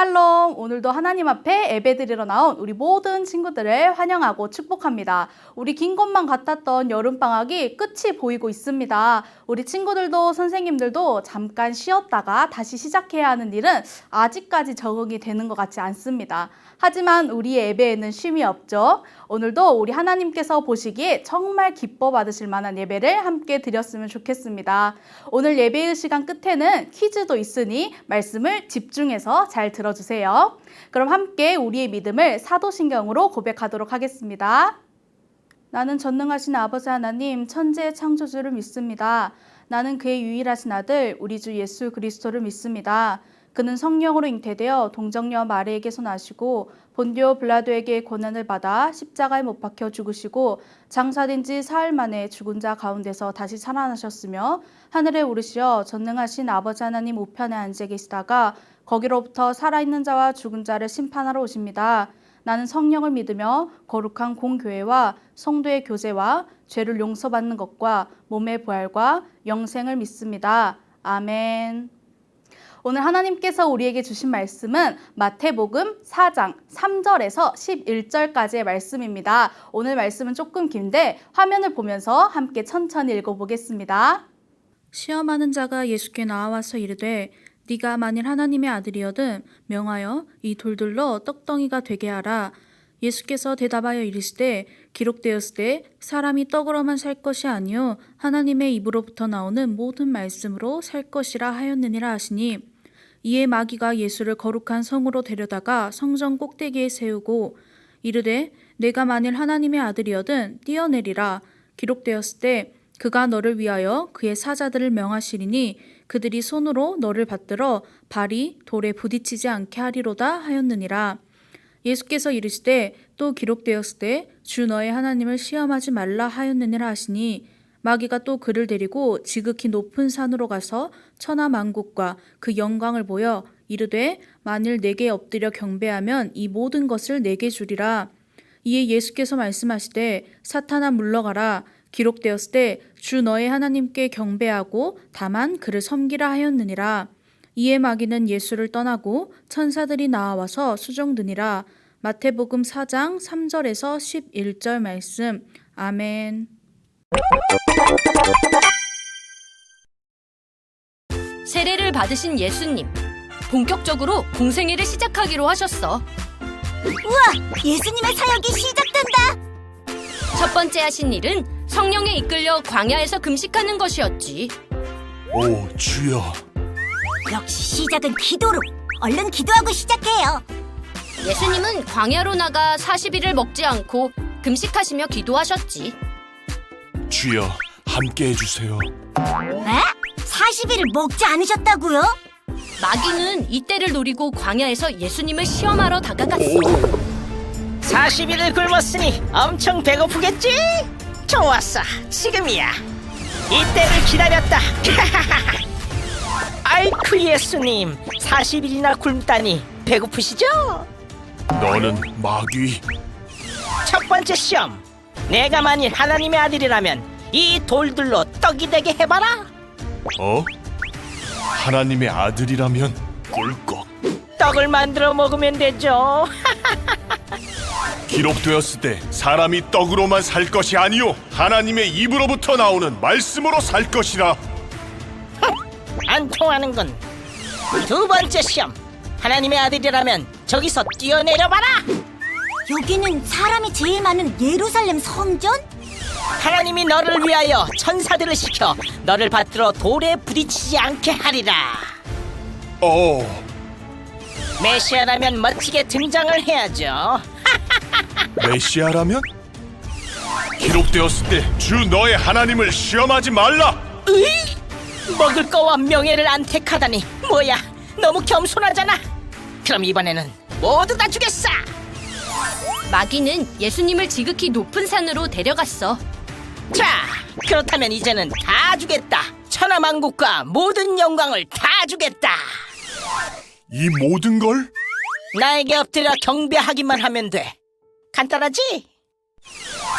샬롬! 오늘도 하나님 앞에 예배드리러 나온 우리 모든 친구들을 환영하고 축복합니다. 우리 긴 것만 같았던 여름방학이 끝이 보이고 있습니다. 우리 친구들도 선생님들도 잠깐 쉬었다가 다시 시작해야 하는 일은 아직까지 적응이 되는 것 같지 않습니다. 하지만 우리의 예배에는 쉼이 없죠. 오늘도 우리 하나님께서 보시기에 정말 기뻐 받으실 만한 예배를 함께 드렸으면 좋겠습니다. 오늘 예배의 시간 끝에는 퀴즈도 있으니 말씀을 집중해서 잘 들어주세요. 그럼 함께 우리의 믿음을 사도신경으로 고백하도록 하겠습니다. 나는 전능하신 아버지 하나님 천지의 창조주를 믿습니다. 나는 그의 유일하신 아들 우리 주 예수 그리스도를 믿습니다. 그는 성령으로 잉태되어 동정녀 마리에게서 나시고 본디오 빌라도에게 고난을 받아 십자가에 못 박혀 죽으시고 장사된 지 사흘 만에 죽은 자 가운데서 다시 살아나셨으며 하늘에 오르시어 전능하신 아버지 하나님 우편에 앉아 계시다가 거기로부터 살아있는 자와 죽은 자를 심판하러 오십니다. 나는 성령을 믿으며 거룩한 공교회와 성도의 교제와 죄를 용서받는 것과 몸의 부활과 영생을 믿습니다. 아멘. 오늘 하나님께서 우리에게 주신 말씀은 마태복음 4장 3절에서 11절까지의 말씀입니다. 오늘 말씀은 조금 긴데 화면을 보면서 함께 천천히 읽어보겠습니다. 시험하는 자가 예수께 나와서 이르되 네가 만일 하나님의 아들이거든 명하여 이 돌들로 떡덩이가 되게 하라. 예수께서 대답하여 이르시되 기록되었으되 사람이 떡으로만 살 것이 아니요 하나님의 입으로부터 나오는 모든 말씀으로 살 것이라 하였느니라 하시니 이에 마귀가 예수를 거룩한 성으로 데려다가 성전 꼭대기에 세우고 이르되 내가 만일 하나님의 아들이거든 뛰어내리라. 기록되었을 때 그가 너를 위하여 그의 사자들을 명하시리니 그들이 손으로 너를 받들어 발이 돌에 부딪히지 않게 하리로다 하였느니라. 예수께서 이르시되 또 기록되었을 때 주 너의 하나님을 시험하지 말라 하였느니라 하시니 마귀가 또 그를 데리고 지극히 높은 산으로 가서 천하 만국과 그 영광을 보여 이르되 만일 내게 엎드려 경배하면 이 모든 것을 내게 주리라. 이에 예수께서 말씀하시되 사탄아 물러가라. 기록되었을 때 주 너의 하나님께 경배하고 다만 그를 섬기라 하였느니라. 이에 마귀는 예수를 떠나고 천사들이 나와서 수종드니라. 마태복음 4장 3절에서 11절 말씀. 아멘. 세례를 받으신 예수님, 본격적으로 공생애를 시작하기로 하셨어. 우와! 예수님의 사역이 시작된다! 첫 번째 하신 일은 성령에 이끌려 광야에서 금식하는 것이었지. 오, 주여. 역시 시작은 기도로! 얼른 기도하고 시작해요! 예수님은 광야로 나가 40일을 먹지 않고 금식하시며 기도하셨지. 주여, 함께 해주세요. 에? 40일을 먹지 않으셨다고요? 마귀는 이때를 노리고 광야에서 예수님을 시험하러 다가갔어. 40일을 굶었으니 엄청 배고프겠지? 좋았어, 지금이야. 이때를 기다렸다. 아이쿠 예수님, 40일이나 굶다니 배고프시죠? 너는 마귀. 첫 번째 시험, 내가 만일 하나님의 아들이라면 이 돌들로 떡이 되게 해봐라. 어? 하나님의 아들이라면 꿀꺽. 떡을 만들어 먹으면 되죠. 기록되었을 때 사람이 떡으로만 살 것이 아니요 하나님의 입으로부터 나오는 말씀으로 살 것이라. 안 통하는군. 두 번째 시험, 하나님의 아들이라면 저기서 뛰어내려봐라. 여기는 사람이 제일 많은 예루살렘 성전? 하나님이 너를 위하여 천사들을 시켜 너를 받들어 돌에 부딪히지 않게 하리라. 메시아라면 멋지게 등장을 해야죠. 메시아라면? 기록되었을 때 주 너의 하나님을 시험하지 말라. 으이! 먹을 거와 명예를 안 택하다니 뭐야, 너무 겸손하잖아. 그럼 이번에는 모두 다 주겠어. 마귀는 예수님을 지극히 높은 산으로 데려갔어. 자, 그렇다면 이제는 다 주겠다. 천하만국과 모든 영광을 다 주겠다. 이 모든 걸? 나에게 엎드려 경배하기만 하면 돼. 간단하지?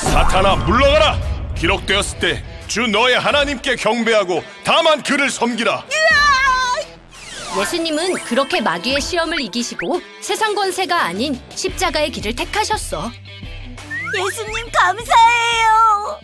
사탄아 물러가라. 기록되었을 때 주 너의 하나님께 경배하고 다만 그를 섬기라. 예수님은 그렇게 마귀의 시험을 이기시고 세상 권세가 아닌 십자가의 길을 택하셨어. 예수님 감사해요.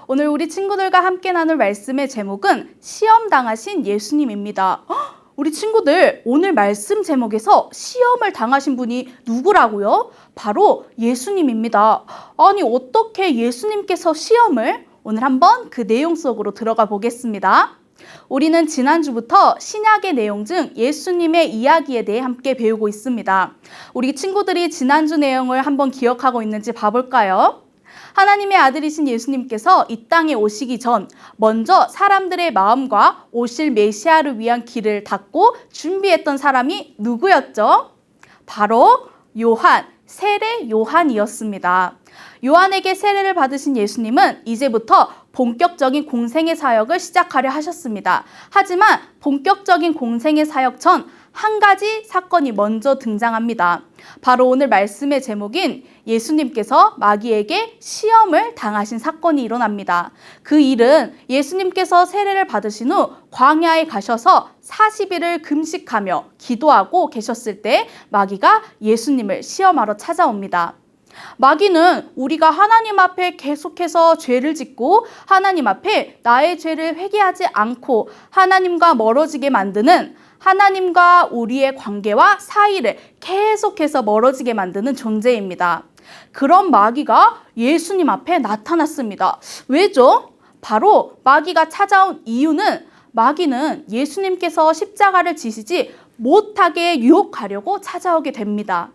오늘 우리 친구들과 함께 나눌 말씀의 제목은 시험 당하신 예수님입니다. 우리 친구들, 오늘 말씀 제목에서 시험을 당하신 분이 누구라고요? 바로 예수님입니다. 아니, 어떻게 예수님께서 시험을? 오늘 한번 그 내용 속으로 들어가 보겠습니다. 우리는 지난주부터 신약의 내용 중 예수님의 이야기에 대해 함께 배우고 있습니다. 우리 친구들이 지난주 내용을 한번 기억하고 있는지 봐볼까요? 하나님의 아들이신 예수님께서 이 땅에 오시기 전 먼저 사람들의 마음과 오실 메시아를 위한 길을 닫고 준비했던 사람이 누구였죠? 바로 요한, 세례 요한이었습니다. 요한에게 세례를 받으신 예수님은 이제부터 본격적인 공생의 사역을 시작하려 하셨습니다. 하지만 본격적인 공생의 사역 전 한 가지 사건이 먼저 등장합니다. 바로 오늘 말씀의 제목인 예수님께서 마귀에게 시험을 당하신 사건이 일어납니다. 그 일은 예수님께서 세례를 받으신 후 광야에 가셔서 40일을 금식하며 기도하고 계셨을 때 마귀가 예수님을 시험하러 찾아옵니다. 마귀는 우리가 하나님 앞에 계속해서 죄를 짓고 하나님 앞에 나의 죄를 회개하지 않고 하나님과 멀어지게 만드는, 하나님과 우리의 관계와 사이를 계속해서 멀어지게 만드는 존재입니다. 그런 마귀가 예수님 앞에 나타났습니다. 왜죠? 바로 마귀가 찾아온 이유는 마귀는 예수님께서 십자가를 지시지 못하게 유혹하려고 찾아오게 됩니다.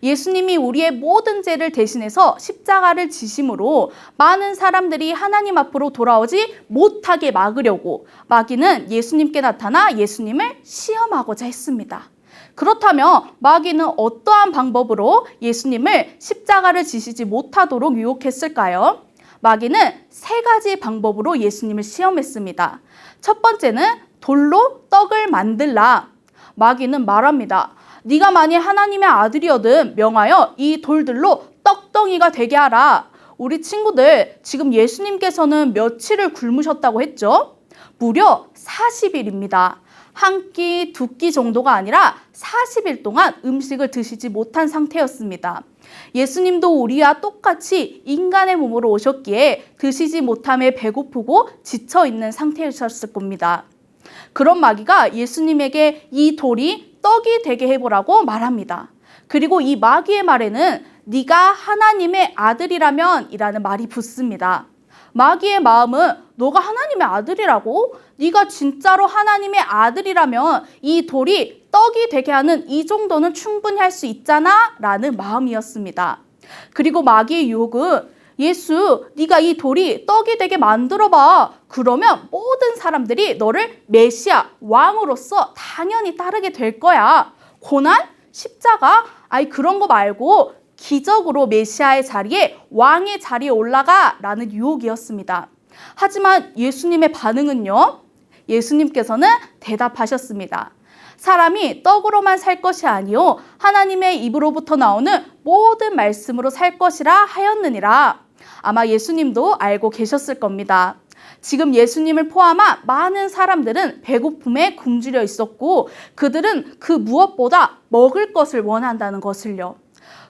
예수님이 우리의 모든 죄를 대신해서 십자가를 지심으로 많은 사람들이 하나님 앞으로 돌아오지 못하게 막으려고 마귀는 예수님께 나타나 예수님을 시험하고자 했습니다. 그렇다면 마귀는 어떠한 방법으로 예수님을 십자가를 지시지 못하도록 유혹했을까요? 마귀는 세 가지 방법으로 예수님을 시험했습니다. 첫 번째는 돌로 떡을 만들라. 마귀는 말합니다. 네가 만일 하나님의 아들이거든 명하여 이 돌들로 떡덩이가 되게 하라. 우리 친구들, 지금 예수님께서는 며칠을 굶으셨다고 했죠? 무려 40일입니다. 한 끼, 두 끼 정도가 아니라 40일 동안 음식을 드시지 못한 상태였습니다. 예수님도 우리와 똑같이 인간의 몸으로 오셨기에 드시지 못함에 배고프고 지쳐있는 상태이셨을 겁니다. 그런 마귀가 예수님에게 이 돌이 떡이 되게 해보라고 말합니다. 그리고 이 마귀의 말에는 네가 하나님의 아들이라면 이라는 말이 붙습니다. 마귀의 마음은 너가 하나님의 아들이라고? 네가 진짜로 하나님의 아들이라면 이 돌이 떡이 되게 하는 이 정도는 충분히 할 수 있잖아 라는 마음이었습니다. 그리고 마귀의 유혹은 예수, 네가 이 돌이 떡이 되게 만들어봐. 그러면 모든 사람들이 너를 메시아, 왕으로서 당연히 따르게 될 거야. 고난? 십자가? 아이 그런 거 말고 기적으로 메시아의 자리에 왕의 자리에 올라가 라는 유혹이었습니다. 하지만 예수님의 반응은요? 예수님께서는 대답하셨습니다. 사람이 떡으로만 살 것이 아니요 하나님의 입으로부터 나오는 모든 말씀으로 살 것이라 하였느니라. 아마 예수님도 알고 계셨을 겁니다. 지금 예수님을 포함한 많은 사람들은 배고픔에 굶주려 있었고 그들은 그 무엇보다 먹을 것을 원한다는 것을요.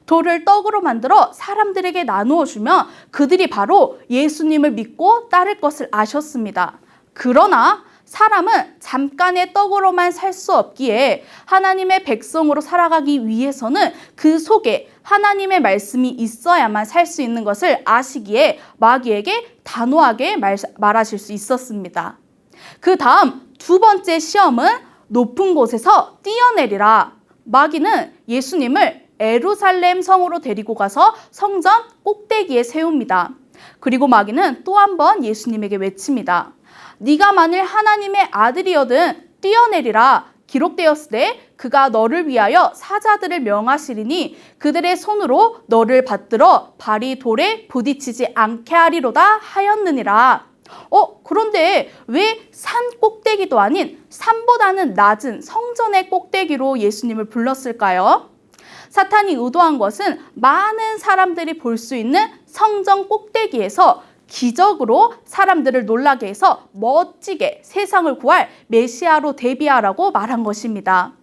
돌을 떡으로 만들어 사람들에게 나누어 주면 그들이 바로 예수님을 믿고 따를 것을 아셨습니다. 그러나 사람은 잠깐의 떡으로만 살 수 없기에 하나님의 백성으로 살아가기 위해서는 그 속에 하나님의 말씀이 있어야만 살 수 있는 것을 아시기에 마귀에게 단호하게 말하실 수 있었습니다. 그 다음 두 번째 시험은 높은 곳에서 뛰어내리라. 마귀는 예수님을 예루살렘 성으로 데리고 가서 성전 꼭대기에 세웁니다. 그리고 마귀는 또 한 번 예수님에게 외칩니다. 네가 만일 하나님의 아들이거든 뛰어내리라. 기록되었을 때 그가 너를 위하여 사자들을 명하시리니 그들의 손으로 너를 받들어 발이 돌에 부딪히지 않게 하리로다 하였느니라. 그런데 왜 산 꼭대기도 아닌 산보다는 낮은 성전의 꼭대기로 예수님을 불렀을까요? 사탄이 의도한 것은 많은 사람들이 볼 수 있는 성전 꼭대기에서 기적으로 사람들을 놀라게 해서 멋지게 세상을 구할 메시아로 데뷔하라고 말한 것입니다.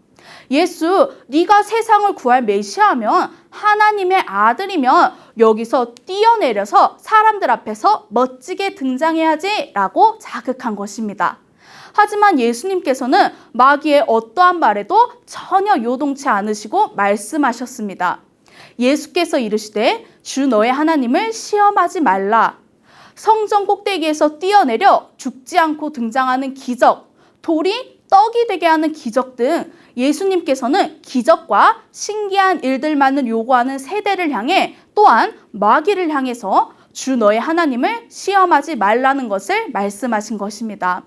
예수, 네가 세상을 구할 메시아면 하나님의 아들이면 여기서 뛰어내려서 사람들 앞에서 멋지게 등장해야지 라고 자극한 것입니다. 하지만 예수님께서는 마귀의 어떠한 말에도 전혀 요동치 않으시고 말씀하셨습니다. 예수께서 이르시되 주 너의 하나님을 시험하지 말라. 성전 꼭대기에서 뛰어내려 죽지 않고 등장하는 기적, 돌이 떡이 되게 하는 기적 등 예수님께서는 기적과 신기한 일들만을 요구하는 세대를 향해 또한 마귀를 향해서 주 너의 하나님을 시험하지 말라는 것을 말씀하신 것입니다.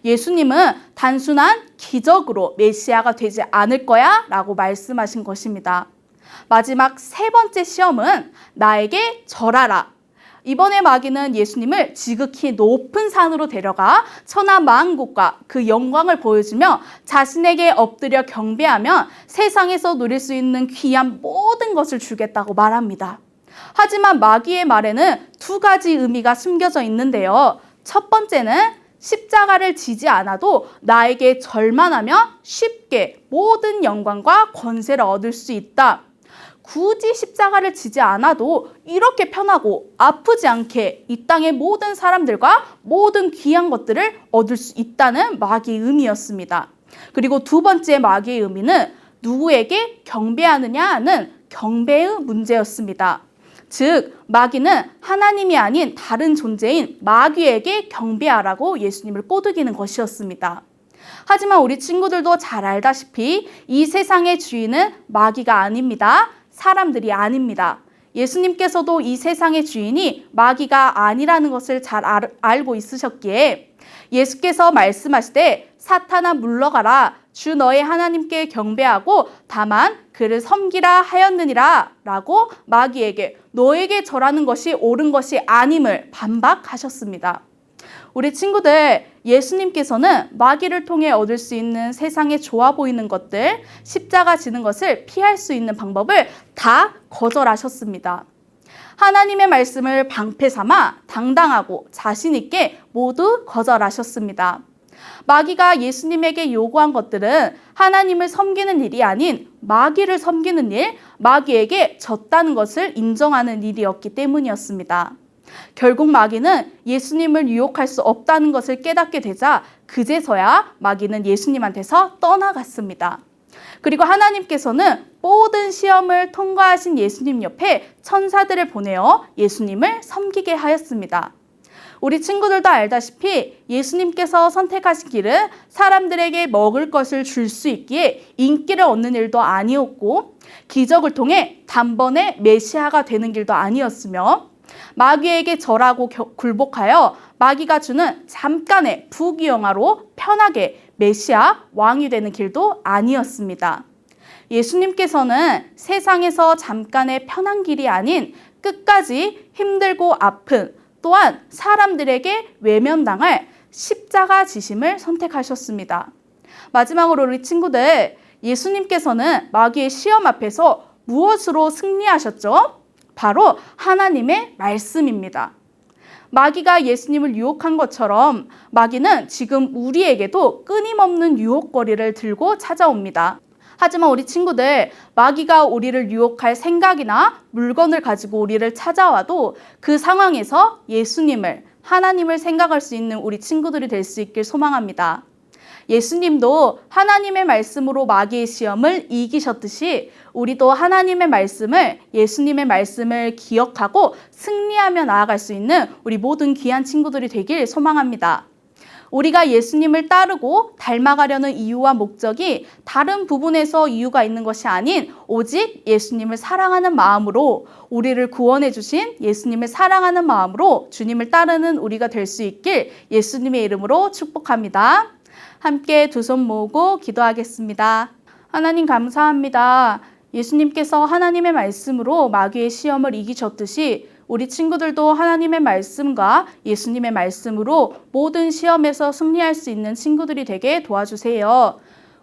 예수님은 단순한 기적으로 메시아가 되지 않을 거야 라고 말씀하신 것입니다. 마지막 세 번째 시험은 나에게 절하라. 이번에 마귀는 예수님을 지극히 높은 산으로 데려가 천하만국과 그 영광을 보여주며 자신에게 엎드려 경배하면 세상에서 누릴 수 있는 귀한 모든 것을 주겠다고 말합니다. 하지만 마귀의 말에는 두 가지 의미가 숨겨져 있는데요. 첫 번째는 십자가를 지지 않아도 나에게 절만하면 쉽게 모든 영광과 권세를 얻을 수 있다. 굳이 십자가를 지지 않아도 이렇게 편하고 아프지 않게 이 땅의 모든 사람들과 모든 귀한 것들을 얻을 수 있다는 마귀의 의미였습니다. 그리고 두 번째 마귀의 의미는 누구에게 경배하느냐는 경배의 문제였습니다. 즉 마귀는 하나님이 아닌 다른 존재인 마귀에게 경배하라고 예수님을 꼬드기는 것이었습니다. 하지만 우리 친구들도 잘 알다시피 이 세상의 주인은 마귀가 아닙니다. 사람들이 아닙니다. 예수님께서도 이 세상의 주인이 마귀가 아니라는 것을 잘 알고 있으셨기에 예수께서 말씀하시되 사탄아 물러가라. 주 너의 하나님께 경배하고 다만 그를 섬기라 하였느니라 라고 마귀에게 너에게 절하는 것이 옳은 것이 아님을 반박하셨습니다. 우리 친구들, 예수님께서는 마귀를 통해 얻을 수 있는 세상에 좋아 보이는 것들, 십자가 지는 것을 피할 수 있는 방법을 다 거절하셨습니다. 하나님의 말씀을 방패 삼아 당당하고 자신 있게 모두 거절하셨습니다. 마귀가 예수님에게 요구한 것들은 하나님을 섬기는 일이 아닌 마귀를 섬기는 일, 마귀에게 졌다는 것을 인정하는 일이었기 때문이었습니다. 결국 마귀는 예수님을 유혹할 수 없다는 것을 깨닫게 되자 그제서야 마귀는 예수님한테서 떠나갔습니다. 그리고 하나님께서는 모든 시험을 통과하신 예수님 옆에 천사들을 보내어 예수님을 섬기게 하였습니다. 우리 친구들도 알다시피 예수님께서 선택하신 길은 사람들에게 먹을 것을 줄 수 있기에 인기를 얻는 일도 아니었고 기적을 통해 단번에 메시아가 되는 길도 아니었으며 마귀에게 절하고 굴복하여 마귀가 주는 잠깐의 부귀영화로 편하게 메시아 왕이 되는 길도 아니었습니다. 예수님께서는 세상에서 잠깐의 편한 길이 아닌 끝까지 힘들고 아픈 또한 사람들에게 외면당할 십자가 지심을 선택하셨습니다. 마지막으로 우리 친구들, 예수님께서는 마귀의 시험 앞에서 무엇으로 승리하셨죠? 바로 하나님의 말씀입니다. 마귀가 예수님을 유혹한 것처럼 마귀는 지금 우리에게도 끊임없는 유혹거리를 들고 찾아옵니다. 하지만 우리 친구들, 마귀가 우리를 유혹할 생각이나 물건을 가지고 우리를 찾아와도 그 상황에서 예수님을, 하나님을 생각할 수 있는 우리 친구들이 될 수 있길 소망합니다. 예수님도 하나님의 말씀으로 마귀의 시험을 이기셨듯이 우리도 하나님의 말씀을, 예수님의 말씀을 기억하고 승리하며 나아갈 수 있는 우리 모든 귀한 친구들이 되길 소망합니다. 우리가 예수님을 따르고 닮아가려는 이유와 목적이 다른 부분에서 이유가 있는 것이 아닌 오직 예수님을 사랑하는 마음으로, 우리를 구원해 주신 예수님을 사랑하는 마음으로 주님을 따르는 우리가 될 수 있길 예수님의 이름으로 축복합니다. 함께 두 손 모으고 기도하겠습니다. 하나님 감사합니다. 예수님께서 하나님의 말씀으로 마귀의 시험을 이기셨듯이 우리 친구들도 하나님의 말씀과 예수님의 말씀으로 모든 시험에서 승리할 수 있는 친구들이 되게 도와주세요.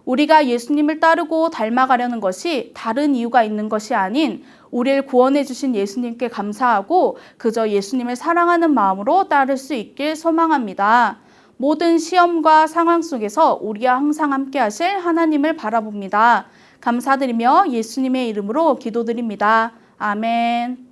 우리가 예수님을 따르고 닮아가려는 것이 다른 이유가 있는 것이 아닌 우리를 구원해 주신 예수님께 감사하고 그저 예수님을 사랑하는 마음으로 따를 수 있길 소망합니다. 모든 시험과 상황 속에서 우리와 항상 함께 하실 하나님을 바라봅니다. 감사드리며 예수님의 이름으로 기도드립니다. 아멘.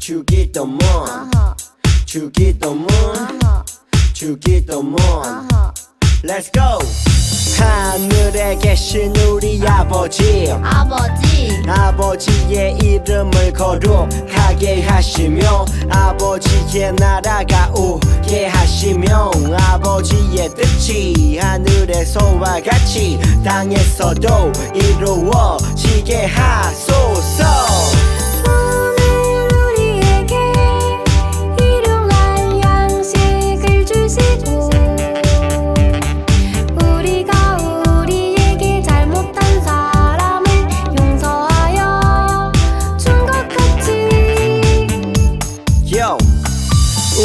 주기도문 주기도문 주기도문 Let's go 하늘에 계신 우리 아버지 아버지의 이름을 거룩하게 하시며 아버지의 나라가 오게 하시며 아버지의 뜻이 하늘에서와 같이 땅에서도 이루어지게 하소서.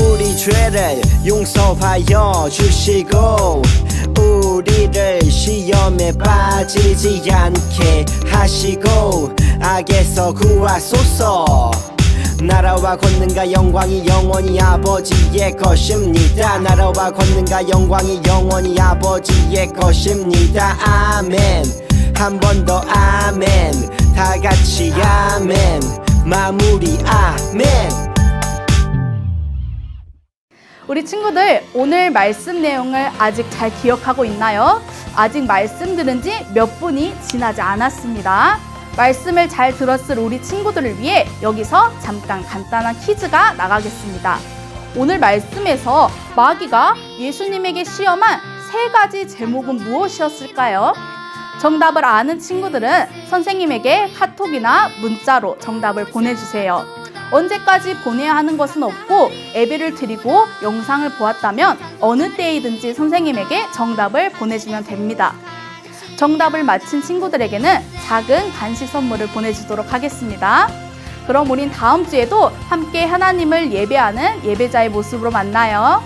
우리 죄를 용서하여 주시고 우리를 시험에 빠지지 않게 하시고 악에서 구하소서. 나라와 권능과 영광이 영원히 아버지의 것입니다. 나라와 권능과 영광이 영원히 아버지의 것입니다. 아멘. 한 번 더 아멘. 다 같이 아멘. 마무리 아멘. 우리 친구들, 오늘 말씀 내용을 아직 잘 기억하고 있나요? 아직 말씀 들은 지 몇 분이 지나지 않았습니다. 말씀을 잘 들었을 우리 친구들을 위해 여기서 잠깐 간단한 퀴즈가 나가겠습니다. 오늘 말씀에서 마귀가 예수님에게 시험한 3가지 제목은 무엇이었을까요? 정답을 아는 친구들은 선생님에게 카톡이나 문자로 정답을 보내주세요. 언제까지 보내야 하는 것은 없고 예배를 드리고 영상을 보았다면 어느 때이든지 선생님에게 정답을 보내주면 됩니다. 정답을 맞힌 친구들에게는 작은 간식 선물을 보내주도록 하겠습니다. 그럼 우린 다음 주에도 함께 하나님을 예배하는 예배자의 모습으로 만나요.